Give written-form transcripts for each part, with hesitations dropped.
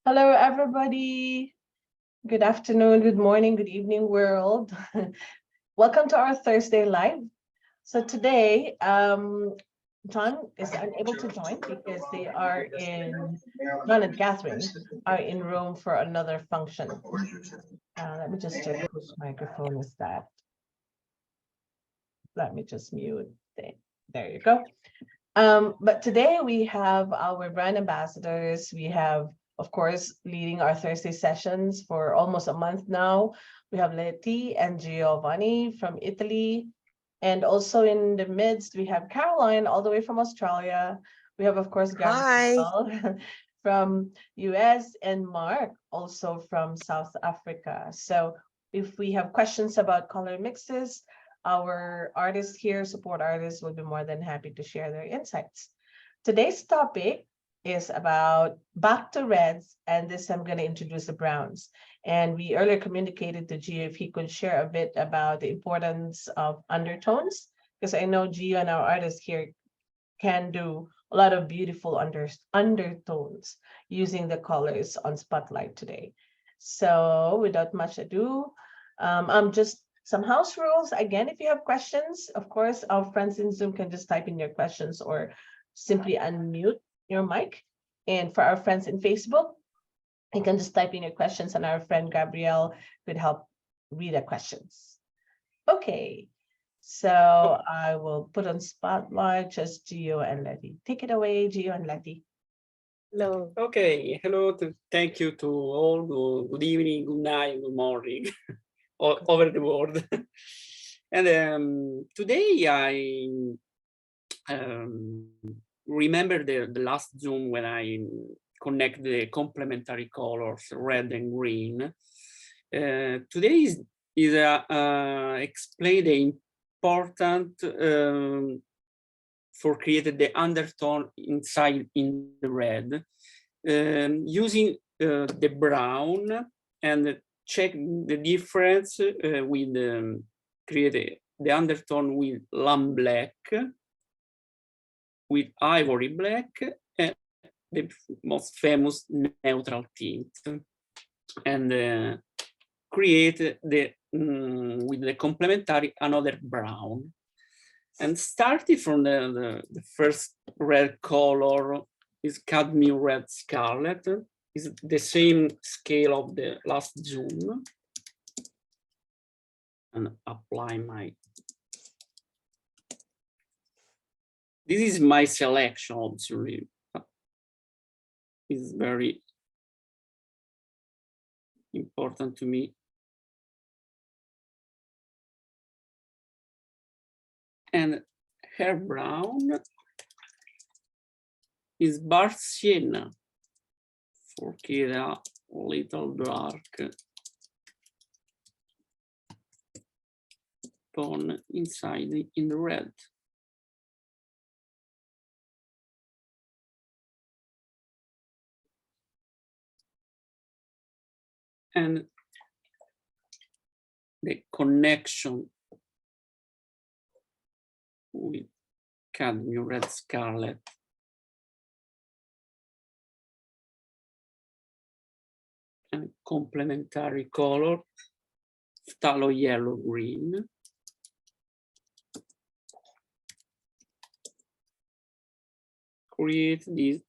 Hello, everybody. Good afternoon, good morning, good evening, world. Welcome to our Thursday live. So today, John is unable to join because they are John and Catherine are in Rome for another function. Let me just check whose microphone is that. Let me just mute it. There you go. But today we have our brand ambassadors. We have, of course, leading our Thursday sessions for almost a month now. We have Leti and Giovanni from Italy. And also in the midst, we have Caroline all the way from Australia. We have, of course, Gabriel from US and Mark also from South Africa. So if we have questions about color mixes, our artists here, support artists, will be more than happy to share their insights. Today's topic is about back to reds, and this I'm going to introduce the browns. And we earlier communicated to Gio if he could share a bit about the importance of undertones, because I know Gio and our artists here can do a lot of beautiful undertones using the colors on Spotlight today. So without much ado, I'm just some house rules. Again, if you have questions, of course, our friends in Zoom can just type in your questions or simply unmute your mic. And for our friends in Facebook, you can just type in your questions and our friend Gabrielle could help read the questions. Okay, so I will put on Spotlight just Gio and Letty. Take it away, Gio and Letty. Hello. Okay, hello. Thank you to all. Good evening, good night, good morning, all over the world. And today I remember the last Zoom when I connect the complementary colors, red and green. Today is explain the important for creating the undertone inside in the red, using the brown and check the difference with create the undertone with lamb black, with ivory black, and the most famous neutral tint, and create the with the complementary another brown. And starting from the first red color is cadmium red scarlet, is the same scale of the last Zoom. And apply my, this is my selection, obviously. It's very important to me. And hair brown is Bar Sienna, for a little dark tone inside in the red. And the connection with cadmium red scarlet and complementary color phthalo yellow green. Create this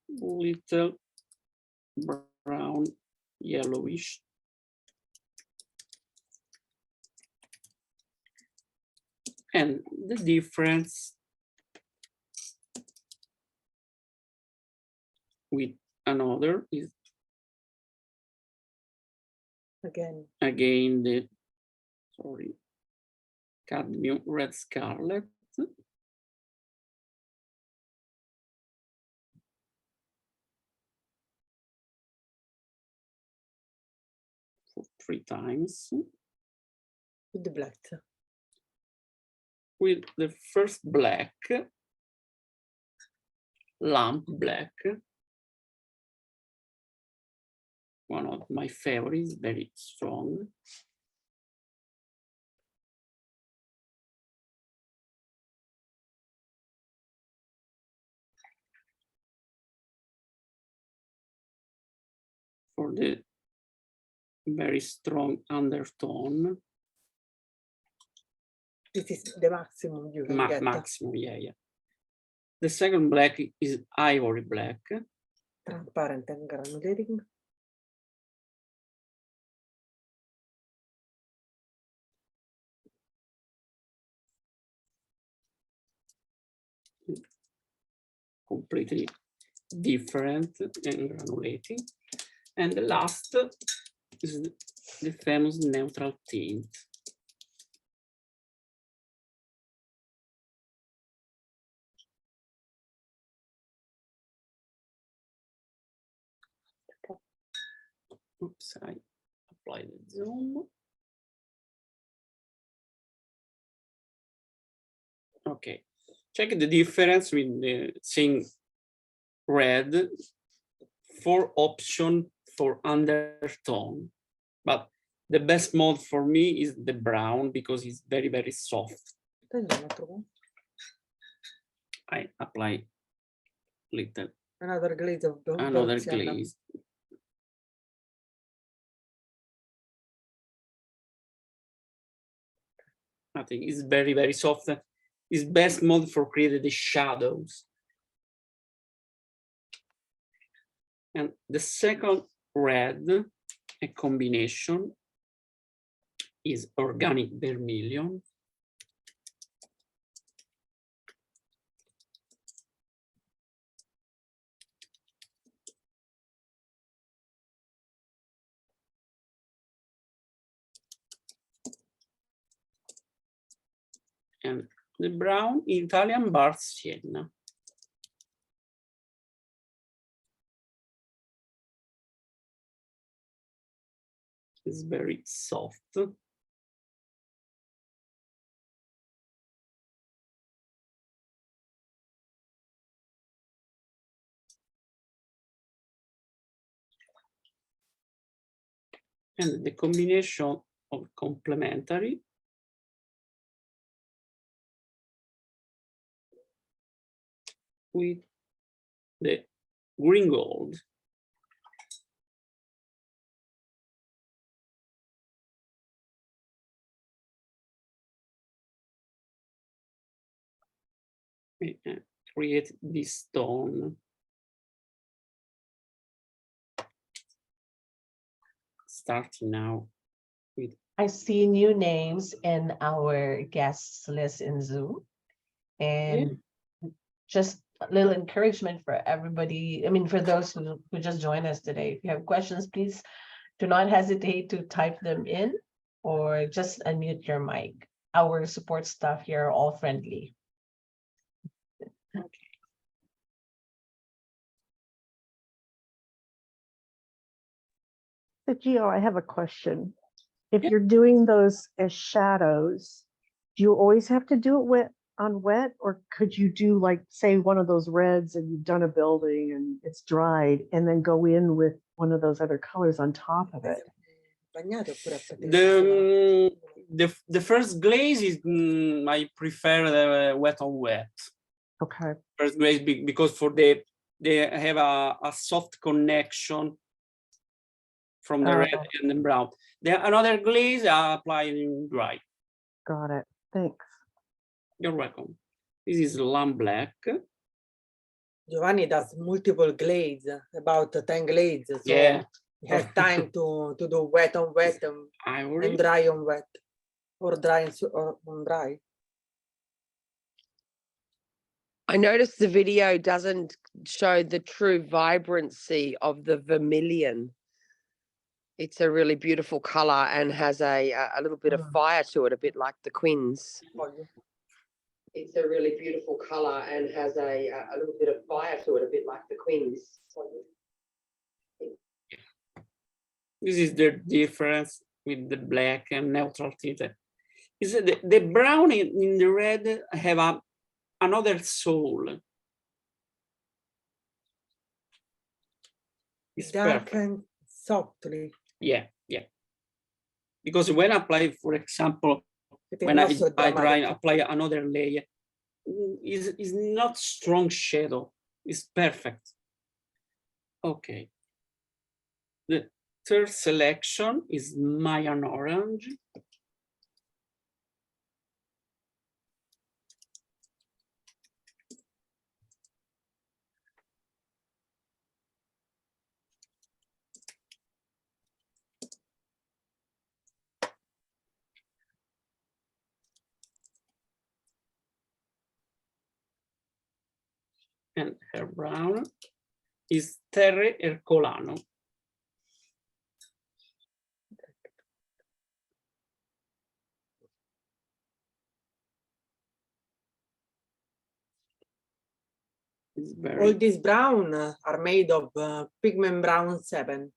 little brown yellowish and the difference with another is again the cadmium red scarlet for 3 times with the black. With the first black, lamp black, one of my favorites, very strong. for the very strong undertone. This is the maximum you can get. Maximum, yeah. The second black is ivory black. Transparent and granulating. Completely different and granulating. And the last is the famous neutral tint. Oops, I applied the zoom. Okay, check the difference with the same red, 4 options for undertone, but the best mode for me is the brown because it's very, very soft. I apply little. Another glaze of brown. Another glaze. I think it's very, very soft. It's best mode for creating the shadows. And the second red, a combination, is organic vermilion. And the brown, Italian Bar Sienna. It's very soft. And the combination of complementary with the green gold. We create this tone. Starting now with. I see new names in our guests list in Zoom. And just a little encouragement for everybody. I mean, for those who just joined us today, if you have questions, please do not hesitate to type them in or just unmute your mic. Our support staff here are all friendly. So Gio, I have a question. If you're doing those as shadows, do you always have to do it wet on wet, or could you do like, say, one of those reds and you've done a building and it's dried, and then go in with one of those other colors on top of it? The first glaze is I prefer the wet on wet. Okay. First glaze because for they have a soft connection from the red and the brown. Another glaze I apply in dry. Got it. Thanks. You're welcome. This is lamb black. Giovanni does multiple glazes, about 10 glazes. So Yeah. he has time to do wet on wet and dry on wet, or dry on dry. I noticed the video doesn't show the true vibrancy of the vermilion. It's a really beautiful color and has a little bit of fire to it, a bit like the Quins. It's a really beautiful color and has a little bit of fire to it, a bit like the Quins. This is the difference with the black and neutral tint. Is the brown in the red have another soul. It's dark perfect. and softly. Yeah. Because when I apply, for example, when I apply another layer, is not strong shadow. It's perfect. Okay. The third selection is Mayan orange. And her brown is Terre Ercolano. It's All very, these brown are made of pigment brown 7.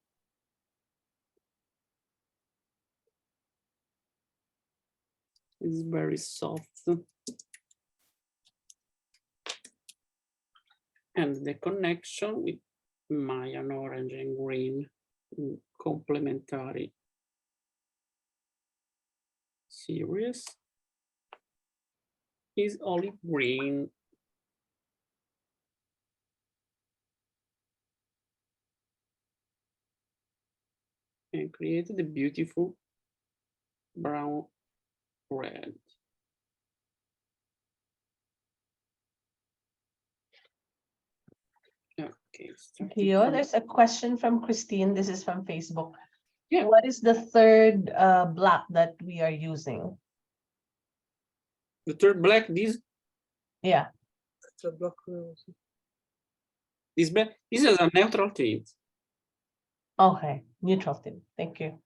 it's very soft. And the connection with Mayan orange and green, complementary series, is olive green. And created a beautiful brown red. Okay. Theo, there's a question from Christine. This is from Facebook. Yeah. What is the third black that we are using? The third black, this Yeah. is black. This is a neutral tint. Okay. Neutral tint. Thank you.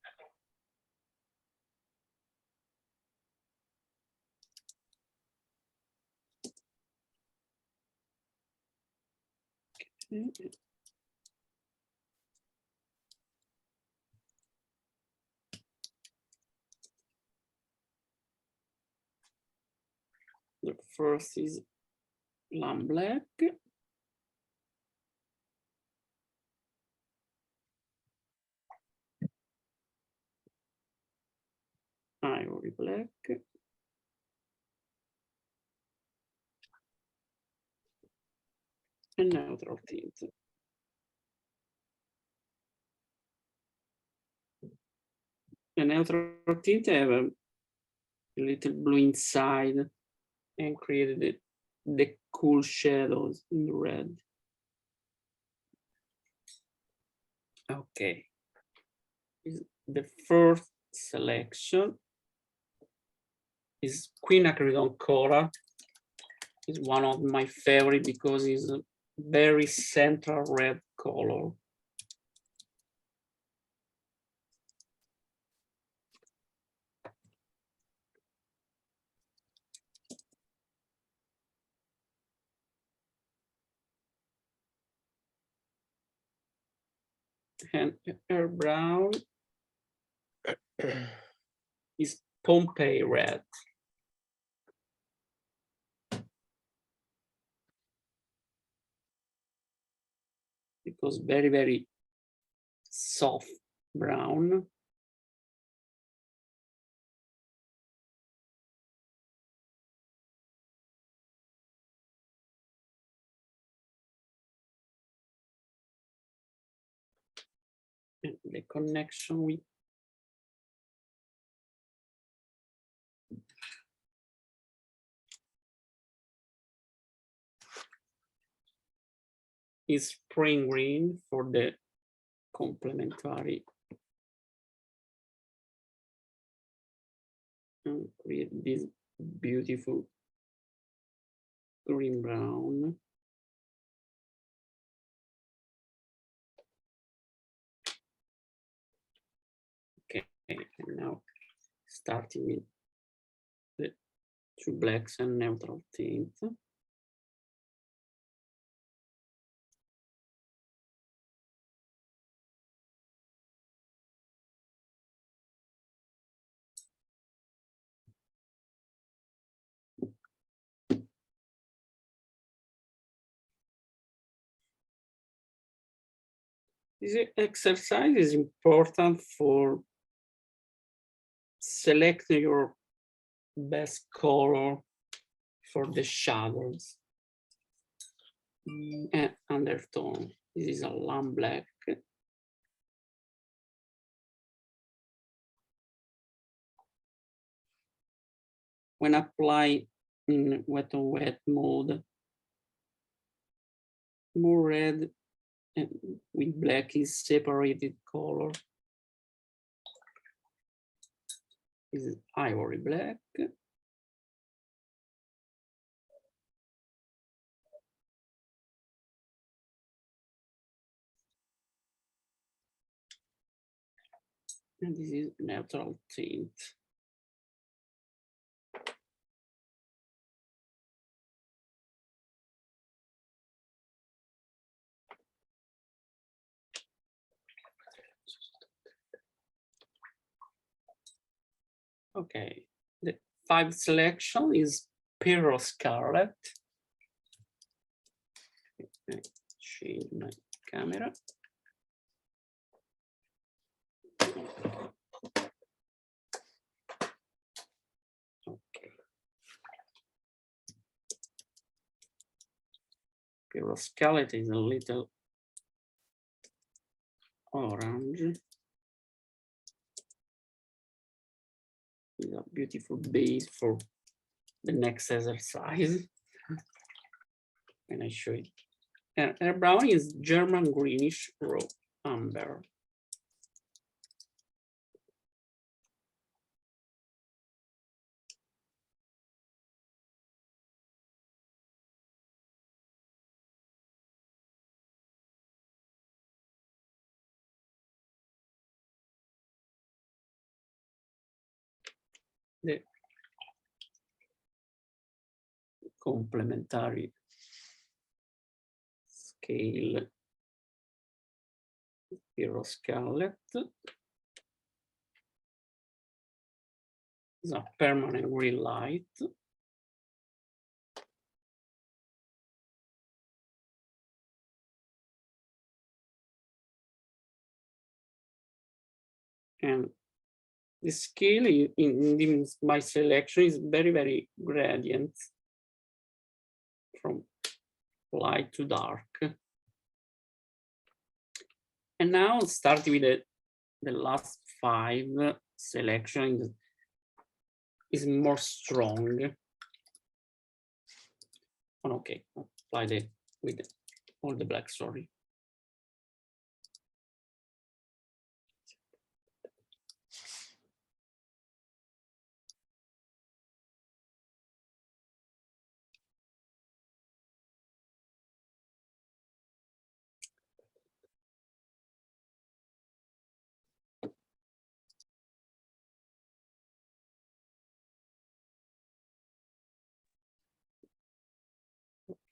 The first is lamb black. Ivory black. And neutral tint. The neutral tint have a little blue inside and created the cool shadows in the red. Okay. The first selection is quinacridone cola. It's one of my favorite because it's a very central red color. And her brown is Pompeii red. Because very, very soft brown. And the connection with is spring green for the complementary. And create this beautiful green brown. Okay, and now starting with the two blacks and neutral tint. This exercise is important for selecting your best color for the shadows and undertone. This is a lamb black. when apply in wet on wet mode, more red and with black is separated color. This is ivory black. And this is neutral tint. Okay, the 5th selection is Pearl Scarlet. Okay, change my camera. Okay. Pearl Scarlet is a little orange. It's a beautiful base for the next exercise. And I show it. And her brown is German greenish raw amber. The complementary scale Pearl Scarlet is a permanent green light. And the scale in my selection is very, very gradient from light to dark. And now starting with the last 5 selection is more strong. Oh, okay, apply the with all the black, sorry.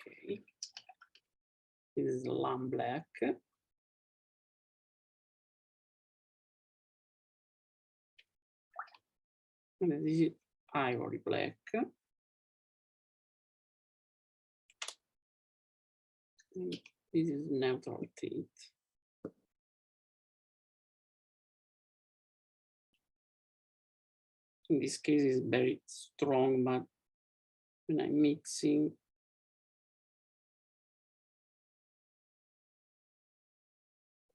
Okay, this is lamb black. And this is ivory black. And this is neutral tint. In this case, it's very strong, but when I'm mixing,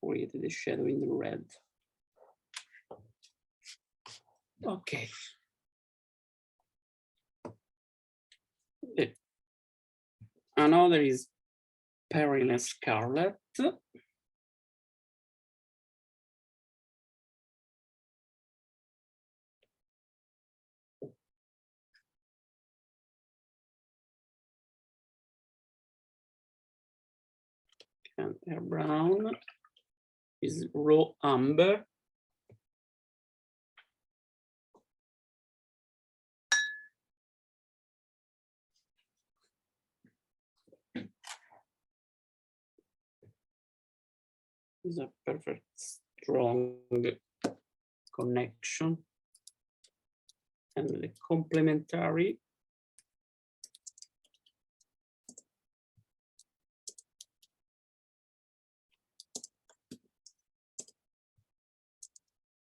create the shadow in the red. Okay. Another is Perrine Scarlet. And her brown is raw amber. Is a perfect strong connection. And the complementary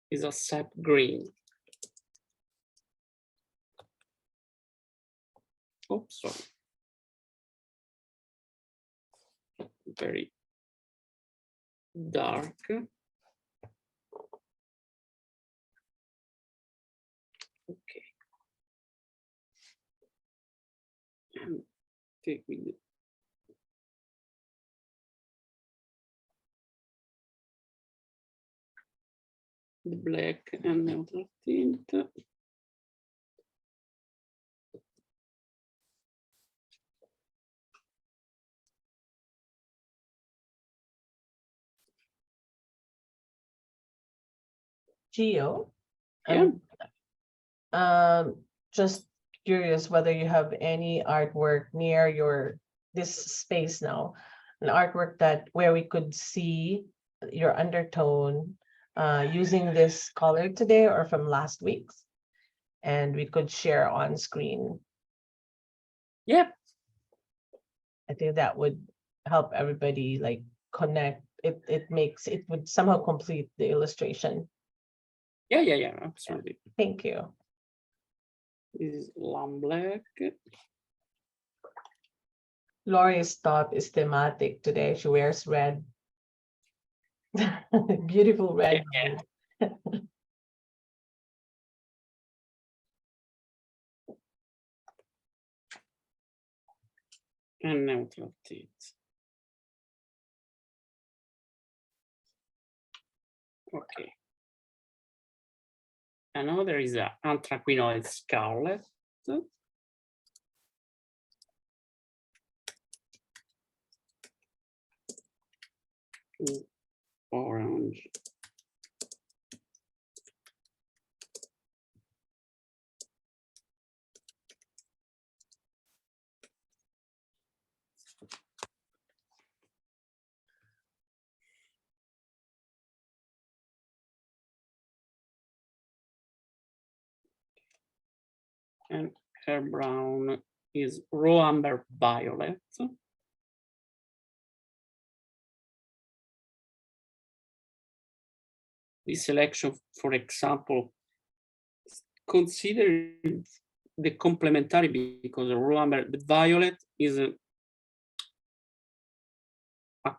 is a sap green. Oops, sorry. Very dark. Okay. Okay, with the black and neutral tint. Gio, Yeah. just curious whether you have any artwork near this space now, an artwork that where we could see your undertone using this color today or from last week's, and we could share on screen. Yeah. I think that would help everybody like connect. It would somehow complete the illustration. Yeah, absolutely. Thank you. This is lamb black. Lori's top is thematic today. She wears red. Beautiful red. Yeah. And neutral tint. Okay. Another is a anthraquinoid scarlet. Orange. And her brown is raw amber violet. This selection, for example, consider the complementary because the raw amber, the violet is a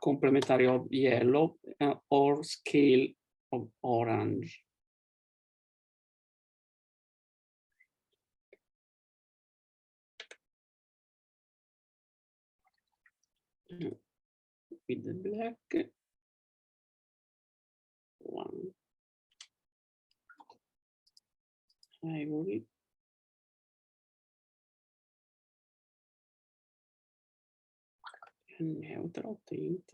complementary of yellow or scale of orange. With the black one, ivory, and neutral tint.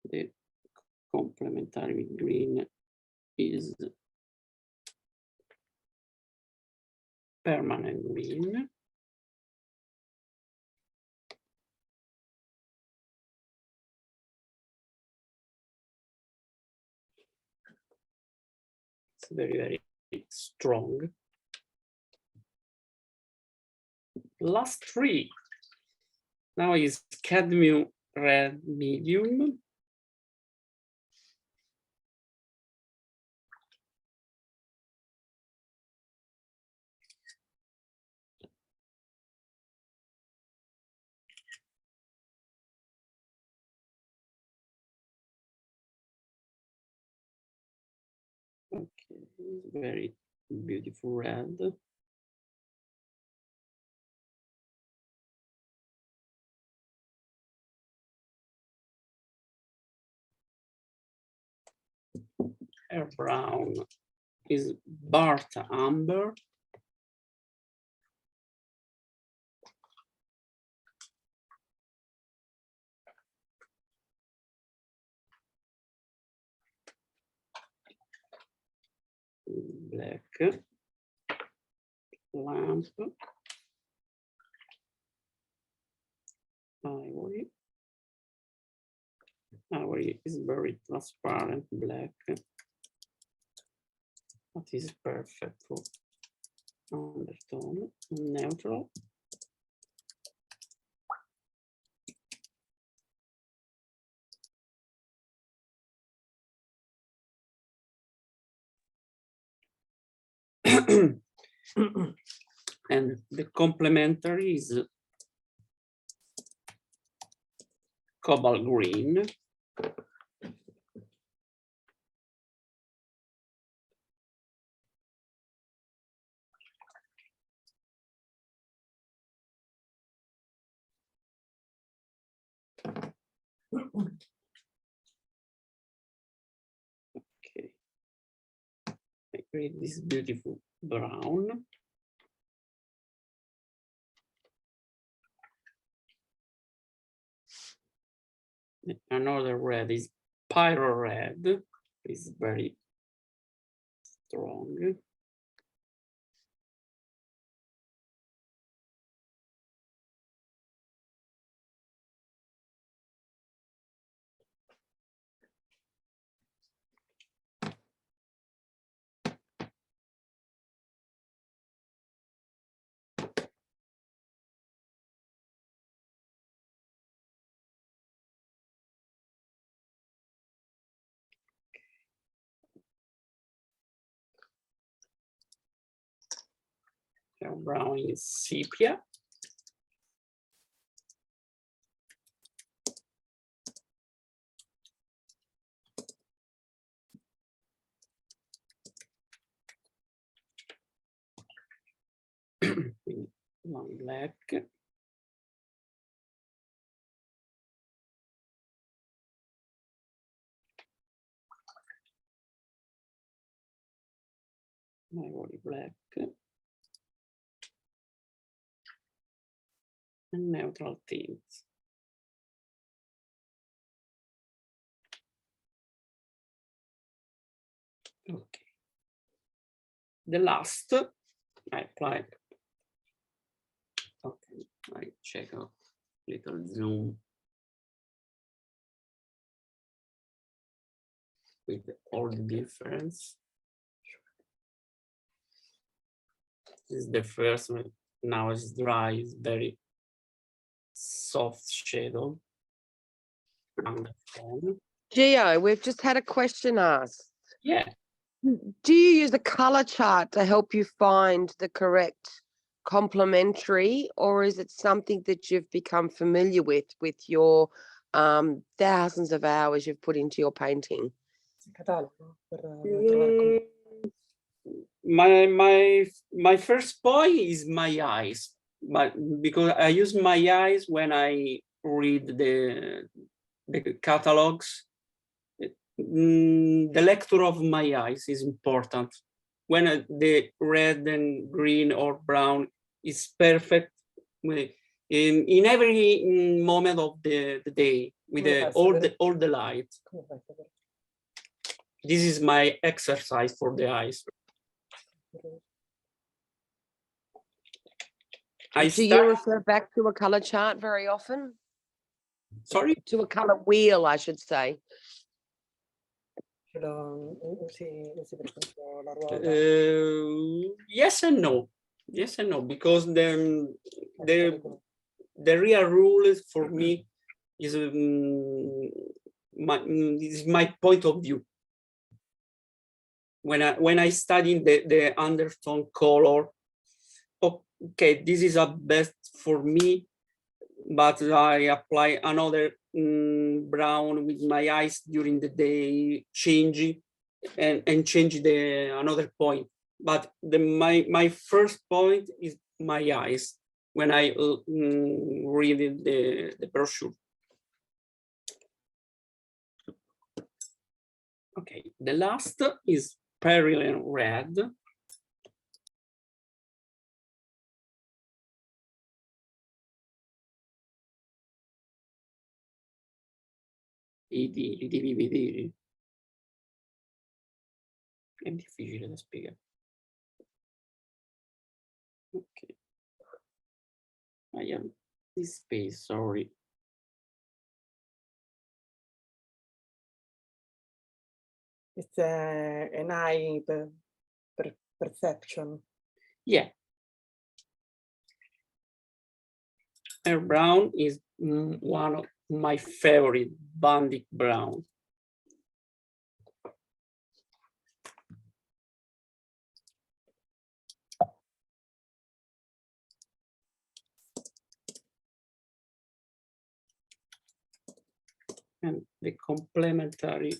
The complementary with green is permanent green. It's very, very strong. Last three. Now is cadmium red medium. Okay, very beautiful red. Her brown is Bart amber. Black lamp, ivory. Ivory is very transparent black. That is perfect for undertone, neutral. And the complementary is cobalt green. Okay. I create this beautiful brown. Another red is pyro red. It's very strong. Brown is sepia. One black. My body black. And neutral tints. Okay. The last, I applied. Okay, I check out little zoom with all the difference. This is the first one. Now it's dry, it's very soft shadow. Undertone. Gio, we've just had a question asked. Yeah. Do you use a color chart to help you find the correct complementary, or is it something that you've become familiar with your thousands of hours you've put into your painting? Catalogo per trovare My first point is my eyes, but because I use my eyes when I read the catalogs. The lecture of my eyes is important. When the red and green or brown is perfect in every moment of the day with all the light. This is my exercise for the eyes. Do you refer back to a color chart very often? Sorry? To a color wheel, I should say. Yes and no. Yes and no, because the real rule for me is my point of view. When I study the undertone color, okay, this is a best for me, but I apply another brown with my eyes during the day, changing and change another point. But my first point is my eyes when I read the brochure. Okay, the last is Perylene red. Li devi vedere. È difficile da spiegare. Okay. I have this space, sorry. It's an eye perception. Yeah. Her brown is one of my favorite, Bandic brown. And the complementary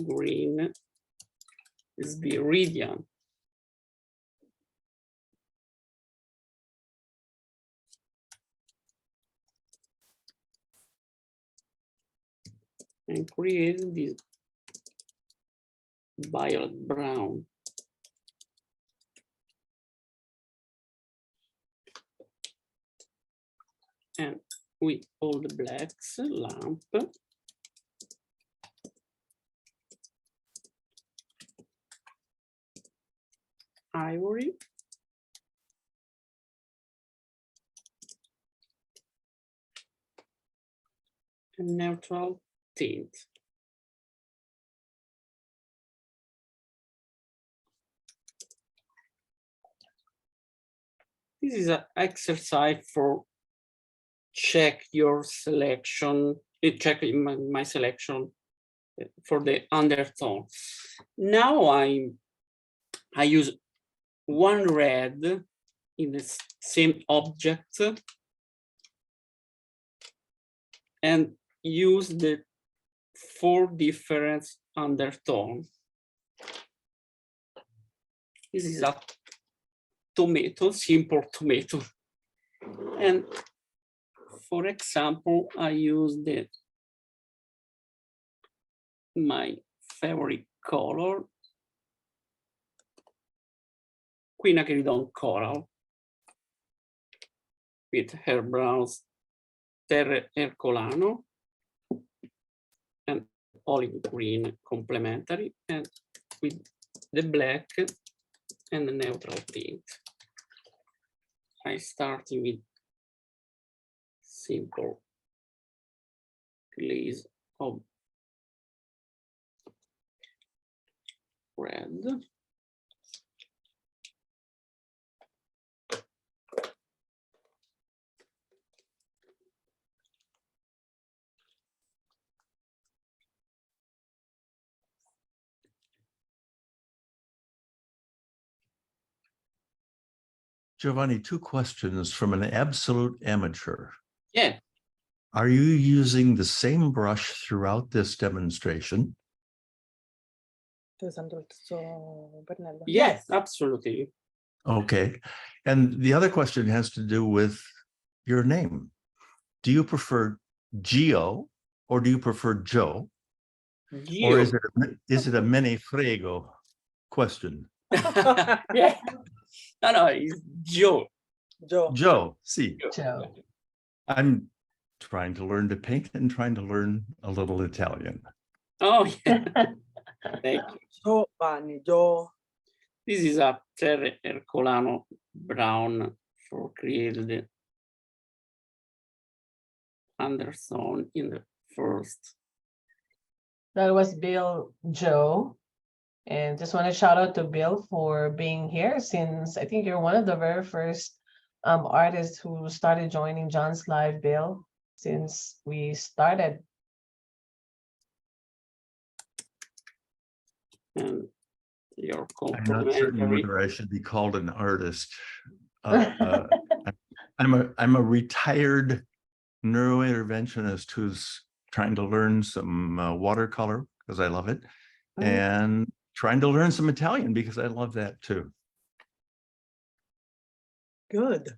green is Viridian. and create this violet brown. And with all the blacks, lamp, ivory, and neutral tint. This is an exercise for check your selection, check my selection for the undertone. Now I use one red in the same object and use the 4 different undertones. This is a tomato, simple tomato. And for example, I use my favorite color, quinacridone coral, with her browns, terra ercolano, and olive green complementary, and with the black and the neutral tint. I start with simple glaze of red. Giovanni, 2 questions from an absolute amateur. Yeah. Are you using the same brush throughout this demonstration? Yes, absolutely. Okay. And the other question has to do with your name. Do you prefer Gio or do you prefer Joe? Or is it a mene frego question? Yeah. No, it's Joe. Joe, see. Joe. I'm trying to learn to paint and trying to learn a little Italian. Oh, yeah. Thank you. Giovanni, Joe. This is a terra ercolano brown for create the undertone in the first. That was Bill Joe. And just want to shout out to Bill for being here, since I think you're one of the very first artists who started joining John's Live, Bill, since we started. And your I'm not certain complimentary. whether I should be called an artist. I'm a retired neurointerventionist who's trying to learn some watercolor because I love it, and trying to learn some Italian because I love that too. Good.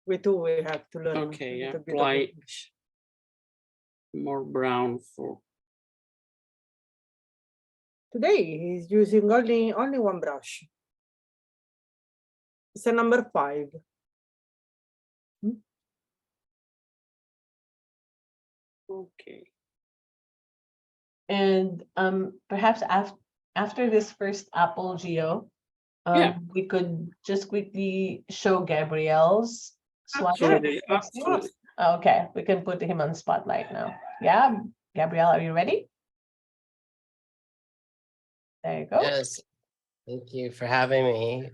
We have to learn. Okay, a bit of apply English. more brown for. Today he's using only one brush. It's a number 5. Okay. And perhaps after this first apple, Gio, Yeah. we could just quickly show Gabrielle's swatches. Absolutely, absolutely. Okay, we can put him on spotlight now. Yeah, Gabrielle, are you ready? There you go. Yes, thank you for having me.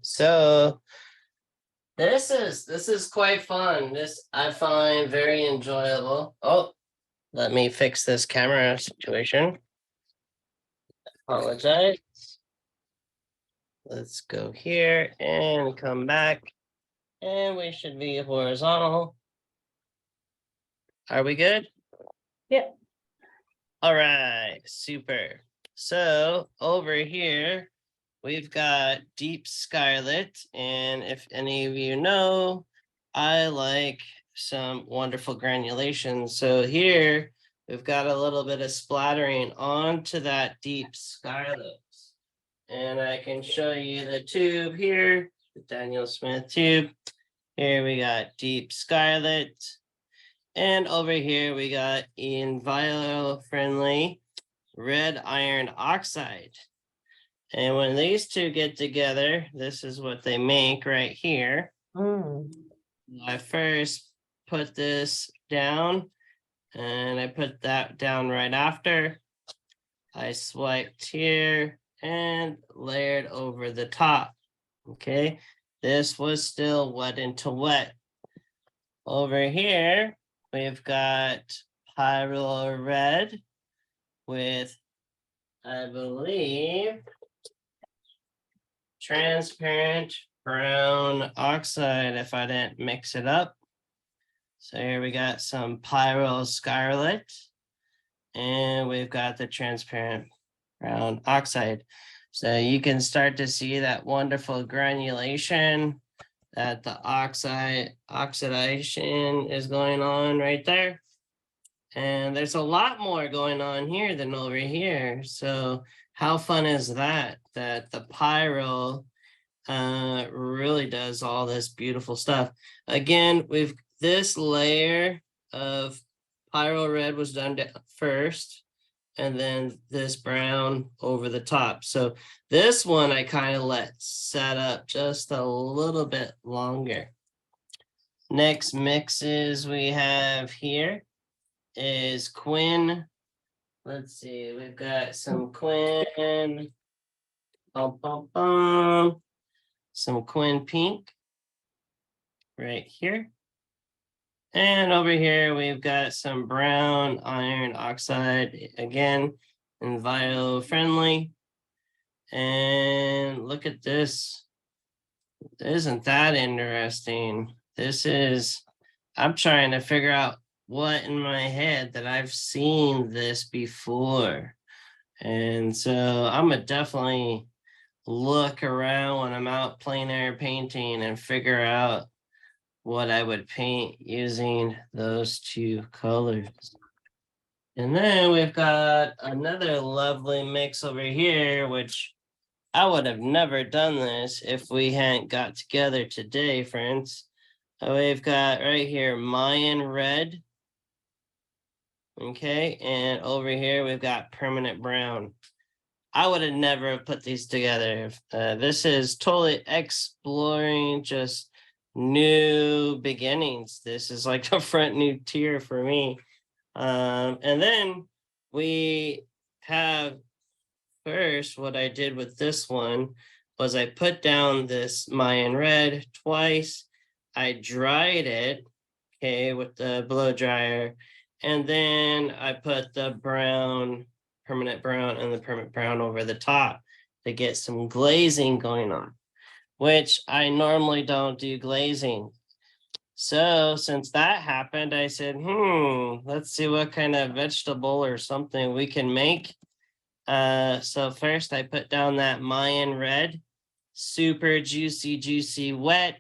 So this is quite fun. This I find very enjoyable. Oh, let me fix this camera situation. Apologize. Let's go here and come back, and we should be horizontal. Are we good? Yeah. All right, super. So over here, we've got Deep Scarlet. And if any of you know, I like some wonderful granulation. So here we've got a little bit of splattering onto that deep scarlet. And I can show you the tube here, the Daniel Smith tube. Here we got deep scarlet. And over here we got enviro-friendly red iron oxide. And when these two get together, this is what they make right here. I first put this down and I put that down right after. I swiped here and layered over the top. Okay, this was still wet into wet. Over here, we've got pyro red with, I believe, transparent brown oxide if I didn't mix it up. So here we got some pyro scarlet and we've got the transparent brown oxide. So you can start to see that wonderful granulation that the oxidation is going on right there. And there's a lot more going on here than over here. So how fun is that? That the pyro really does all this beautiful stuff. Again, this layer of pyro red was done first, and then this brown over the top. So this one I kind of let set up just a little bit longer. Next mixes we have here is Quinn. Let's see, we've got some Quinn, some Quinn pink right here. And over here, we've got some brown iron oxide, again, enviro-friendly. And look at this. Isn't that interesting? I'm trying to figure out what in my head that I've seen this before. And so I'm gonna definitely look around when I'm out plein air painting and figure out what I would paint using those two colors. And then we've got another lovely mix over here, which I would have never done this if we hadn't got together today, friends. We've got right here Mayan red. Okay, and over here we've got permanent brown. I would have never put these together. This is totally exploring just new beginnings. This is like a front new tier for me. And then we have first, what I did with this one was I put down this Mayan red twice. I dried it, okay, with the blow dryer. And then I put the brown, permanent brown and the permanent brown over the top to get some glazing going on, which I normally don't do glazing. So since that happened, I said, let's see what kind of vegetable or something we can make. So first I put down that Mayan red, super juicy, wet.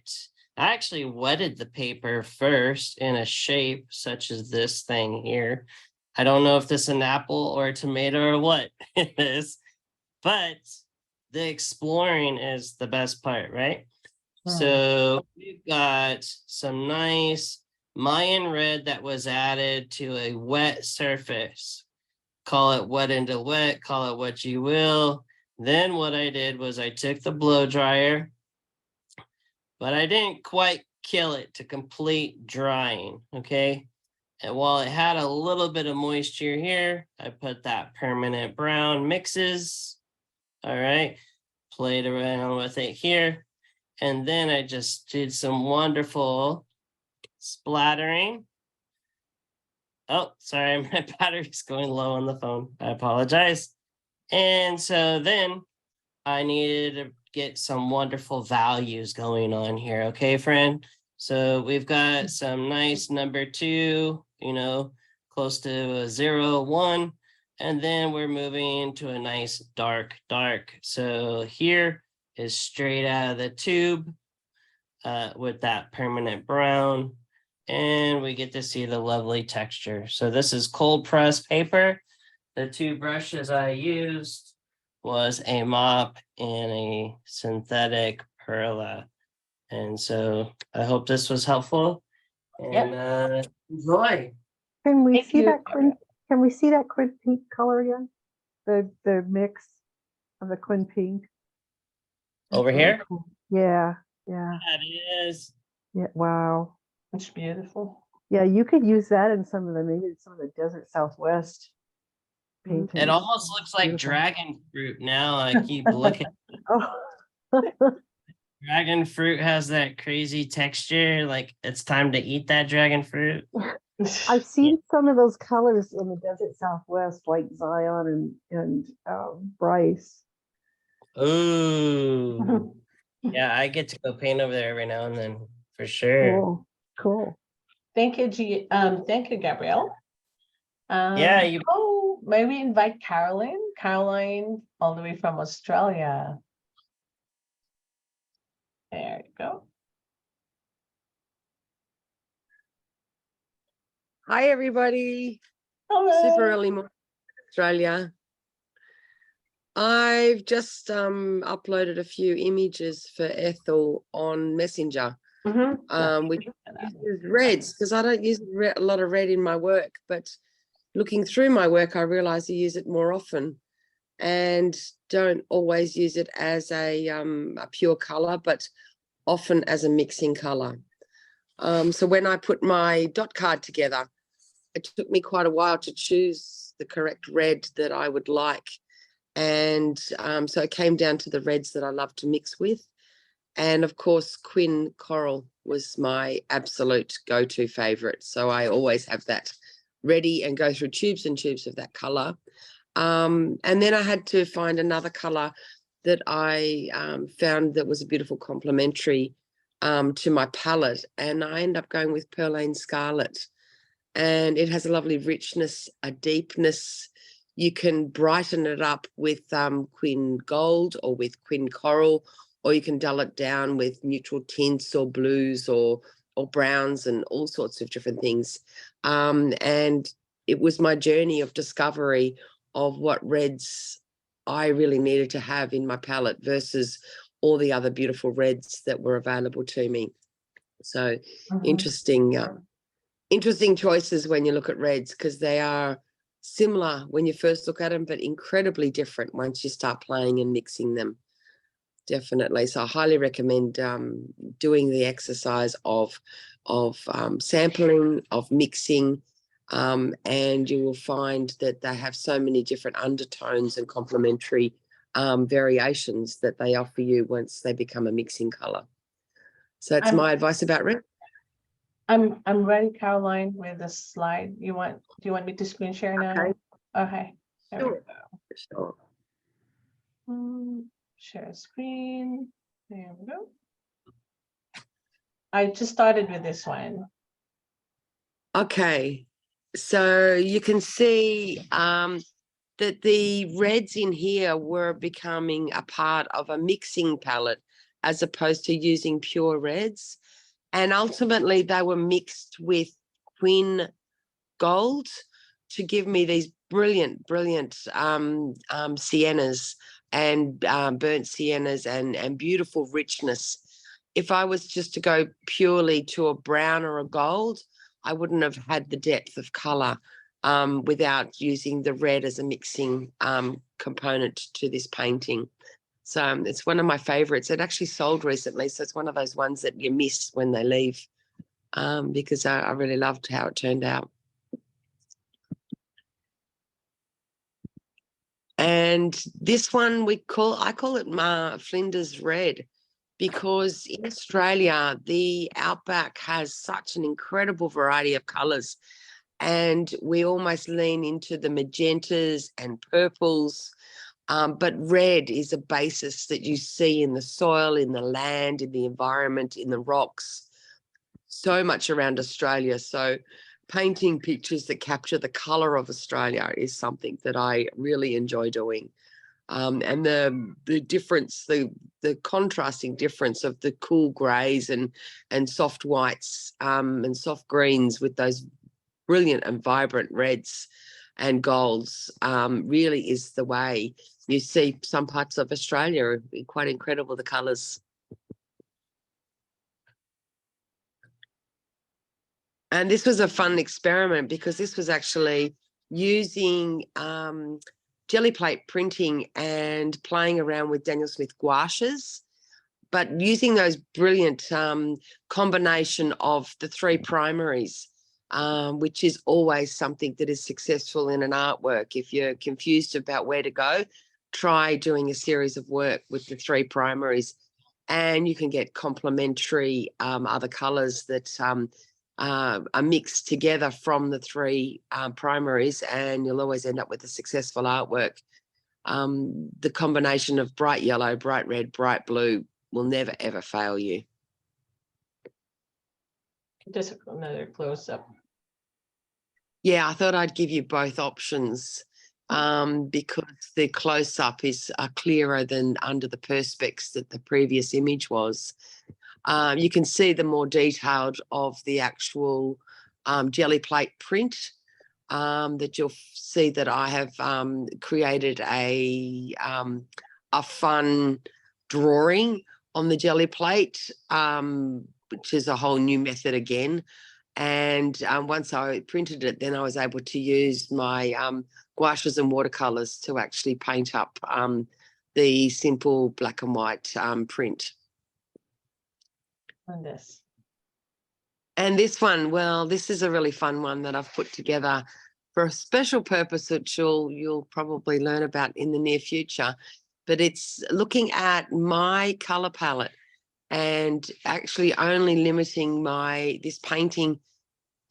I actually wetted the paper first in a shape such as this thing here. I don't know if this is an apple or a tomato or what it is, but the exploring is the best part, right? So we've got some nice Mayan red that was added to a wet surface. Call it wet into wet, call it what you will. Then what I did was I took the blow dryer, but I didn't quite kill it to complete drying, okay? And while it had a little bit of moisture here, I put that permanent brown mixes, all right? Played around with it here. And then I just did some wonderful splattering. Oh, sorry, my battery's going low on the phone. I apologize. And so then I needed to get some wonderful values going on here. Okay, friend? So we've got some nice number 2, close to a 0, 1. And then we're moving to a nice dark. So here is straight out of the tube with that permanent brown. and we get to see the lovely texture. So this is cold press paper. The two brushes I used was a mop and a synthetic perla. And so I hope this was helpful, and enjoy. Can we Thank see you, that Gabrielle. can we see that quin pink color again? The mix of the quin pink. That's Over really here? cool. Yeah, yeah, That is. yeah. Wow. It's beautiful. Yeah, you could use that in some of the maybe some of the desert Southwest Mm. paintings. It almost looks like Beautiful. dragon fruit now. I keep looking. Oh. Dragon fruit has that crazy texture. Like it's time to eat that dragon fruit. I've seen some of those colors in the desert Southwest, like Zion and Bryce. Ooh. Yeah, I get to go paint over there every now and then for sure. Cool, cool. Thank you, thank you, Gabrielle. Yeah, you Oh, may we invite Caroline? Caroline, all the way from Australia. There you go. Hi, everybody. Hello. Super early morning, Australia. I've just uploaded a few images for Ethel on Messenger. Which uses reds because I don't use a lot of red in my work, but looking through my work, I realize I use it more often and don't always use it as a pure color, but often as a mixing color. So when I put my dot card together, it took me quite a while to choose the correct red that I would like. And so it came down to the reds that I love to mix with. And of course, Quin Coral was my absolute go-to favorite. So I always have that ready and go through tubes and tubes of that color. And then I had to find another color that I found that was a beautiful complementary to my palette. And I ended up going with Perlane Scarlet. And it has a lovely richness, a deepness. You can brighten it up with Quin Gold or with Quin Coral, or you can dull it down with neutral tints or blues or browns and all sorts of different things. And it was my journey of discovery of what reds I really needed to have in my palette versus all the other beautiful reds that were available to me. So interesting choices when you look at reds, because they are similar when you first look at them, but incredibly different once you start playing and mixing them. Definitely. So I highly recommend doing the exercise of sampling, of mixing, and you will find that they have so many different undertones and complementary variations that they offer you once they become a mixing color. So that's my advice about red. I'm ready, Caroline, with the slide. Do you want me to screen share now? Okay. There we go. Sure. Share screen. There we go. I just started with this one. Okay, so you can see that the reds in here were becoming a part of a mixing palette as opposed to using pure reds. And ultimately they were mixed with Quin Gold to give me these brilliant siennas and burnt siennas and beautiful richness. If I was just to go purely to a brown or a gold, I wouldn't have had the depth of color without using the red as a mixing component to this painting. So it's one of my favorites. It actually sold recently, so it's one of those ones that you miss when they leave, because I really loved how it turned out. And this one I call it Flinders Red, because in Australia, the outback has such an incredible variety of colours, and we almost lean into the magentas and purples, but red is a basis that you see in the soil, in the land, in the environment, in the rocks, so much around Australia. So painting pictures that capture the colour of Australia is something that I really enjoy doing. And the difference, the contrasting difference of the cool greys and soft whites and soft greens with those brilliant and vibrant reds and golds really is the way you see some parts of Australia. Quite incredible, the colours. And this was a fun experiment because this was actually using jelly plate printing and playing around with Daniel Smith gouaches, but using those brilliant combination of the three primaries, which is always something that is successful in an artwork. If you're confused about where to go, try doing a series of work with the three primaries, and you can get complementary other colours that are mixed together from the three primaries, and you'll always end up with a successful artwork. The combination of bright yellow, bright red, bright blue will never, ever fail you. Just another close-up. Yeah, I thought I'd give you both options because the close-up is clearer than under the perspex that the previous image was. You can see the more detailed of the actual jelly plate print that you'll see that I have created a fun drawing on the jelly plate, which is a whole new method again. And once I printed it, then I was able to use my gouaches and watercolours to actually paint up the simple black and white print. On this. And this one, well, this is a really fun one that I've put together for a special purpose that you'll probably learn about in the near future. But it's looking at my colour palette and actually only limiting this painting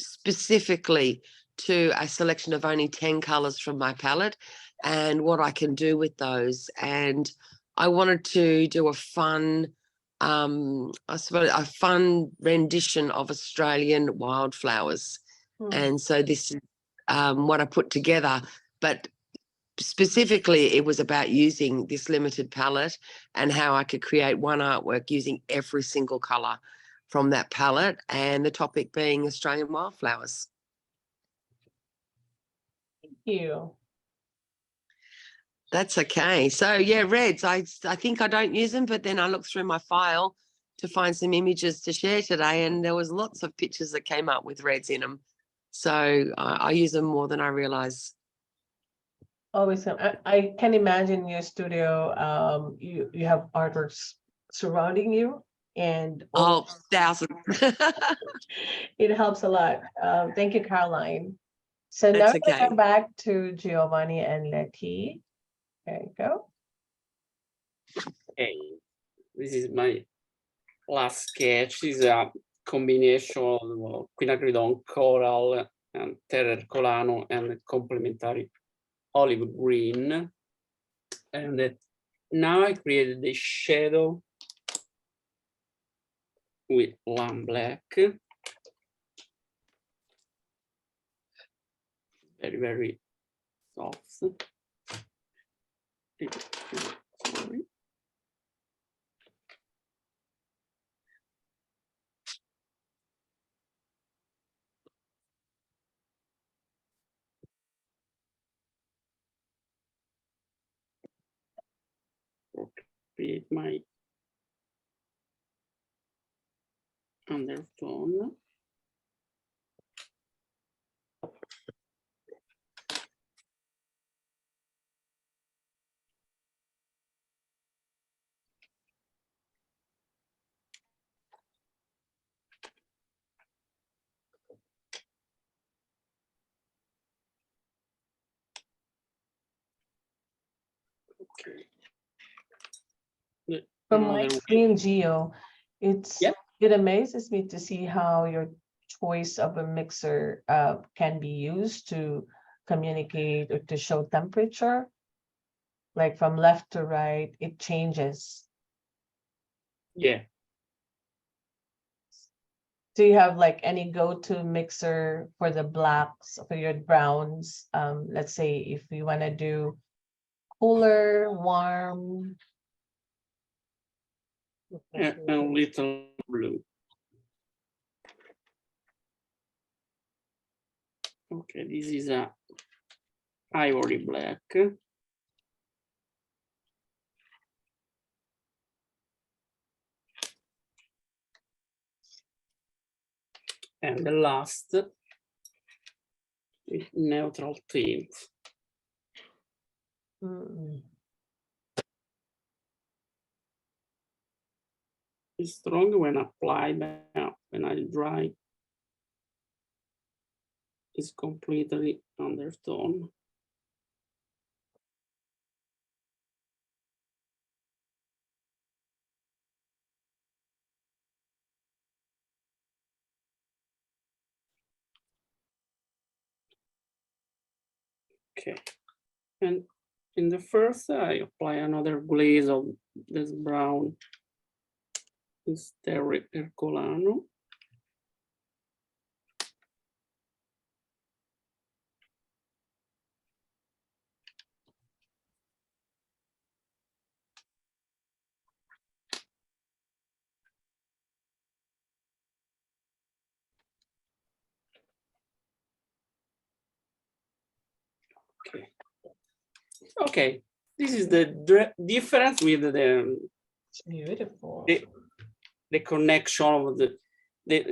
specifically to a selection of only 10 colours from my palette and what I can do with those. And I wanted to do a fun, I suppose, a fun rendition of Australian wildflowers. And so this is what I put together. But specifically, it was about using this limited palette and how I could create one artwork using every single colour from that palette, and the topic being Australian wildflowers. Thank you. That's okay. So yeah, reds, I think I don't use them, but then I looked through my file to find some images to share today, and there was lots of pictures that came up with reds in them. So I use them more than I realise. Always, I can imagine in your studio, you have artworks surrounding you, and thousands. it helps a lot. Thank you, Caroline. So now That's we okay. go back to Giovanni and Letty. There you go. Okay, this is my last sketch. Is a combination of quinacridone coral and terra colano and complementary olive green. And now I created the shadow with one black. Very, very soft. Sorry. Create my undertone. Okay. From my screen, Gio, Yeah. it amazes me to see how your choice of a mixer can be used to communicate or to show temperature. Like from left to right, it changes. Yeah. Do you have like any go-to mixer for the blacks, for your browns? Let's say if you want to do cooler, warm. and a little blue. Okay, this is a ivory black. And the last is neutral tint. Mm. It's strong when applied, but when I dry, it's completely undertone. Okay, and in the first, I apply another glaze of this brown. It's Terry Ercolano. Okay. Okay, this is the difference with It's beautiful. the connection of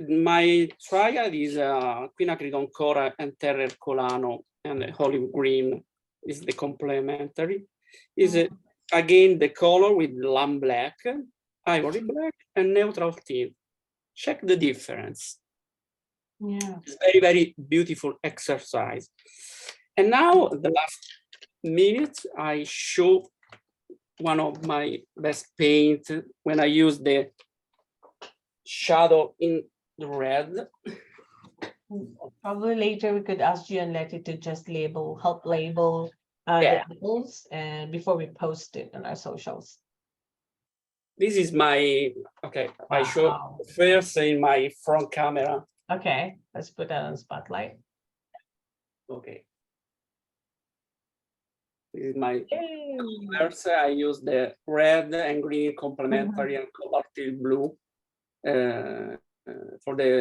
my triad is quinacridone cora and terra ercolano, and the olive green is the complementary. Is again the color with lamb black, ivory black, and neutral tint. Check the difference. Yeah. It's very, very beautiful exercise. And now the last minute, I show one of my best paint when I use the shadow in the red. Probably later we could ask you and Letty to just help label Yeah. the apples and before we post it on our socials. This is my, okay, I show Wow. first in my front camera. Okay, let's put that on spotlight. Okay. This is my Yay. colors. I use the red and green complementary and cobalt blue for the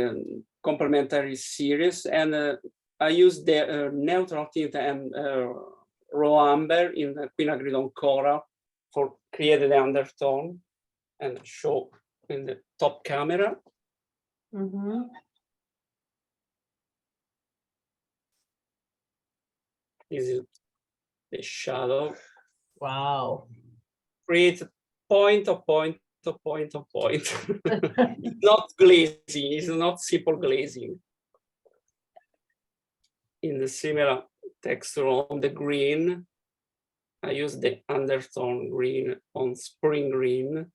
complementary series. And I use the neutral tint and raw amber in the quinacridone cora for creating the undertone and show in the top camera. Mhm. This is the shadow. Wow. Create point of point of point of point. It's not glazing, it's not simple glazing. In the similar texture on the green, I use the undertone green on spring green.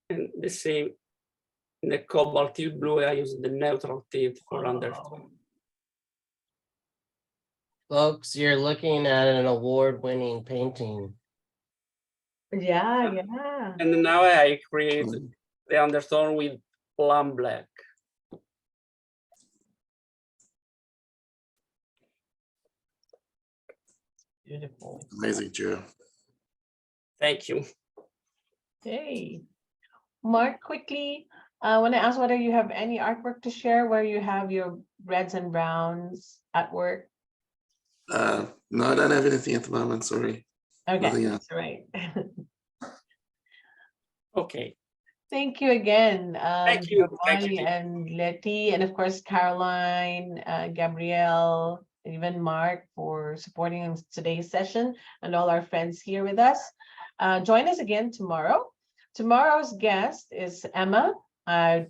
And the same in the cobalt blue, I use the neutral tint for undertone. Folks, you're looking at an award-winning painting. Yeah, yeah. And now I create the undertone with lamb black. Beautiful. Amazing, Joe. Thank you. Hey, Mark, quickly, I want to ask whether you have any artwork to share where you have your reds and browns at work. No, I don't have anything at the moment. Sorry. Okay, Nothing else. that's right. Okay. Thank you again, Thank you. Thank Giovanni you. and Letty, and of course Caroline, Gabrielle, even Mark for supporting in today's session, and all our friends here with us. Join us again tomorrow. Tomorrow's guest is Emma. I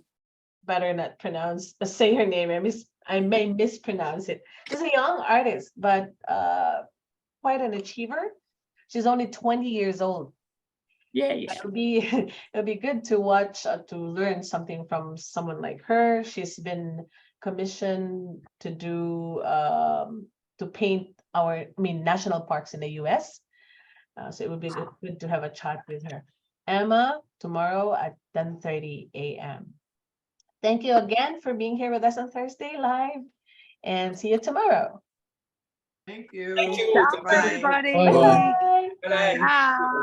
better not say her name. I may mispronounce it. She's a young artist, but quite an achiever. She's only 20 years old. Yay. It'll be good to watch, to learn something from someone like her. She's been commissioned to do to paint national parks in the US. So it would be good to have a chat with her. Emma, tomorrow at 10:30 a.m. Thank you again for being here with us on Thursday Live, and see you tomorrow. Thank Thank you. Thank you. Ciao, Bye. everybody. Bye-bye. Bye. Good night. Ciao.